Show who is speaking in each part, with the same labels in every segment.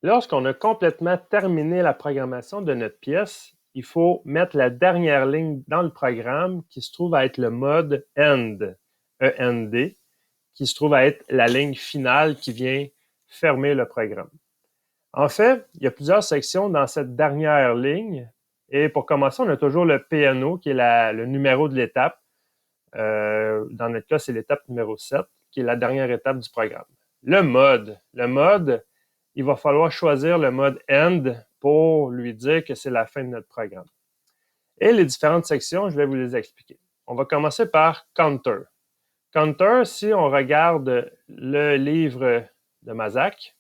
Speaker 1: Lorsqu'on a complètement terminé la programmation de notre pièce, il faut mettre la dernière ligne dans le programme qui se trouve à être le mode end, E-N-D, qui se trouve à être la ligne finale qui vient fermer le programme. En fait, il y a plusieurs sections dans cette dernière ligne. Et pour commencer, on a toujours le PNO, qui est le numéro de l'étape. Dans notre cas, c'est l'étape numéro 7, qui est la dernière étape du programme. Le mode, il va falloir choisir le mode end pour lui dire que c'est la fin de notre programme. Et les différentes sections, je vais vous les expliquer. On va commencer par counter. Counter, si on regarde le livre de Mazak,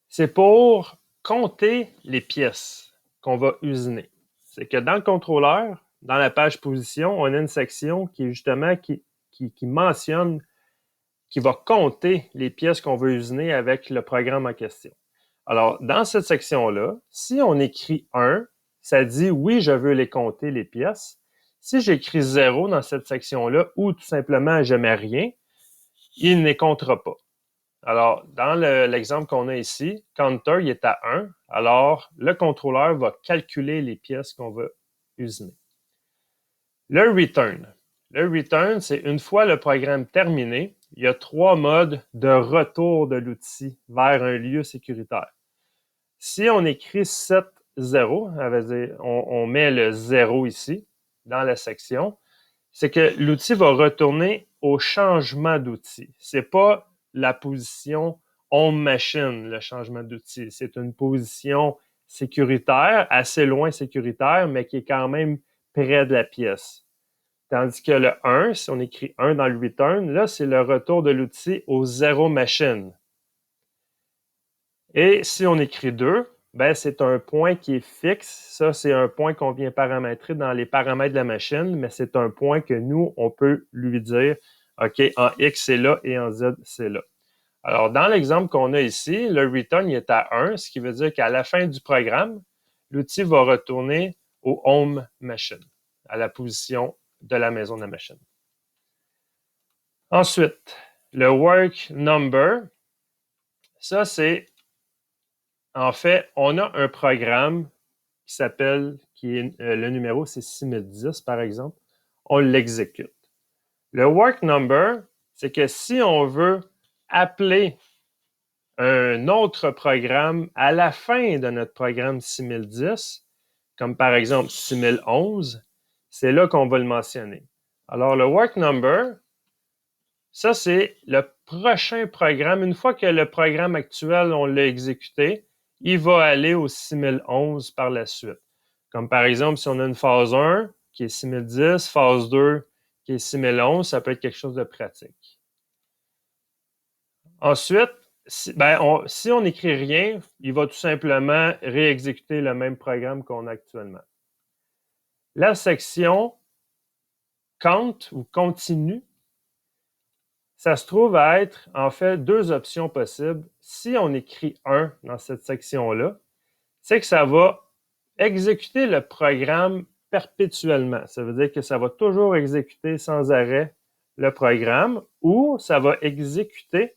Speaker 1: c'est pour compter les pièces qu'on va usiner. C'est que dans le contrôleur, dans la page position, on a une section qui est justement qui mentionne, qui va compter les pièces qu'on veut usiner avec le programme en question. Alors, dans cette section-là, si on écrit 1, ça dit oui, je veux les compter, les pièces. Si j'écris 0 dans cette section-là, ou tout simplement je mets rien, il ne les comptera pas. Alors, dans l'exemple qu'on a ici, counter, il est à 1. Alors, le contrôleur va calculer les pièces qu'on veut usiner. Le return. Le return, c'est une fois le programme terminé, il y a 3 modes de retour de l'outil vers un lieu sécuritaire. Si on écrit 7.0, on met le 0 ici, dans la section, c'est que l'outil va retourner au changement d'outil. C'est pas la position home machine, le changement d'outil. C'est une position sécuritaire, assez loin sécuritaire, mais qui est quand même près de la pièce. Tandis que le 1, si on écrit 1 dans le return, là, c'est le retour de l'outil au 0 machine. Et si on écrit 2, ben, c'est un point qui est fixe. Ça, c'est un point qu'on vient paramétrer dans les paramètres de la machine, mais c'est un point que nous, on peut lui dire, OK, en X, c'est là et en Z, c'est là. Alors, dans l'exemple qu'on a ici, le return il est à 1, ce qui veut dire qu'à la fin du programme, l'outil va retourner au home machine, à la position de la maison de la machine. Ensuite, le work number, ça, c'est en fait, on a un programme le numéro, c'est 6010 par exemple. On l'exécute. Le work number, c'est que si on veut appeler un autre programme à la fin de notre programme 6010, comme par exemple 6011, c'est là qu'on va le mentionner. Alors, le work number, ça, c'est le prochain programme. Une fois que le programme actuel, on l'a exécuté, il va aller au 6011 par la suite. Comme par exemple, si on a une phase 1 qui est 6010, phase 2 qui est 6011, ça peut être quelque chose de pratique. Ensuite, si on n'écrit rien, il va tout simplement réexécuter le même programme qu'on a actuellement. La section count ou continue, ça se trouve à être en fait 2 options possibles. Si on écrit 1 dans cette section-là, c'est que ça va exécuter le programme perpétuellement. Ça veut dire que ça va toujours exécuter sans arrêt le programme ou ça va exécuter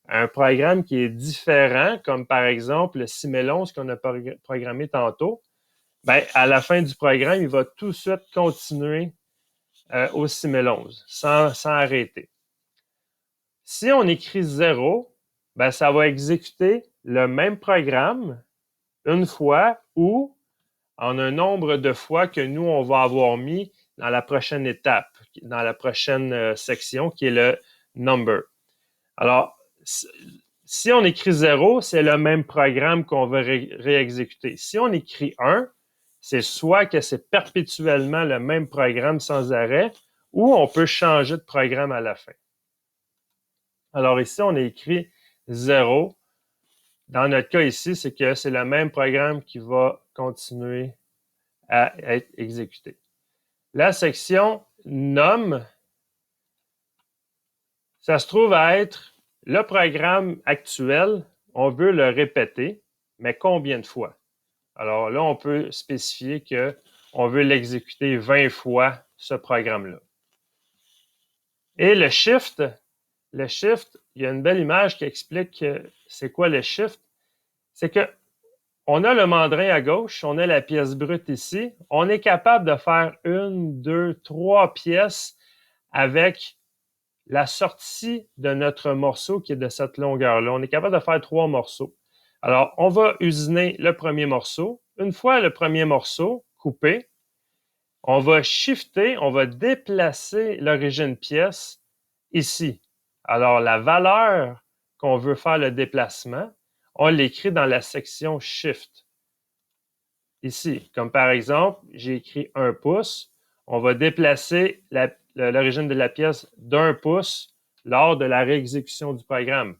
Speaker 1: un programme qui est différent, comme par exemple le 6011 qu'on a programmé tantôt. Ben, à la fin du programme, il va tout de suite continuer au 6011 sans arrêter. Si on écrit 0, ben, ça va exécuter le même programme une fois ou en un nombre de fois que nous, on va avoir mis dans la prochaine étape, dans la prochaine section qui est le number. Alors, si on écrit 0, c'est le même programme qu'on va réexécuter. Si on écrit 1, c'est soit que c'est perpétuellement le même programme sans arrêt ou on peut changer de programme à la fin. Alors ici, on a écrit 0. Dans notre cas ici, c'est que c'est le même programme qui va continuer à être exécuté. La section num, ça se trouve à être le programme actuel. On veut le répéter, mais combien de fois? Alors là, on peut spécifier qu'on veut l'exécuter 20 fois, ce programme-là. Et le shift, il y a une belle image qui explique c'est quoi le shift. C'est que on a le mandrin à gauche, on a la pièce brute ici. On est capable de faire 1, 2, 3 pièces avec la sortie de notre morceau qui est de cette longueur-là. On est capable de faire 3 morceaux. Alors, on va usiner le premier morceau. Une fois le premier morceau coupé, on va shifter, on va déplacer l'origine pièce ici. Alors, la valeur qu'on veut faire le déplacement, on l'écrit dans la section Shift. Ici, comme par exemple, j'ai écrit 1 pouce. On va déplacer l'origine de la pièce d'1 pouce lors de la réexécution du programme.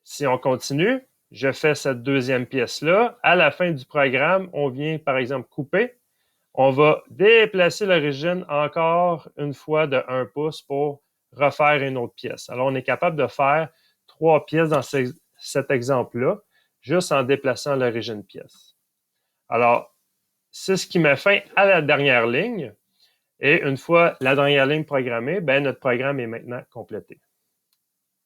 Speaker 1: Si on continue, je fais cette deuxième pièce-là. À la fin du programme, on vient, par exemple, couper. On va déplacer l'origine encore une fois de 1 pouce pour refaire une autre pièce. Alors, on est capable de faire 3 pièces dans cet exemple-là, juste en déplaçant l'origine pièce. Alors, c'est ce qui met fin à la dernière ligne. Et une fois la dernière ligne programmée, ben, notre programme est maintenant complété.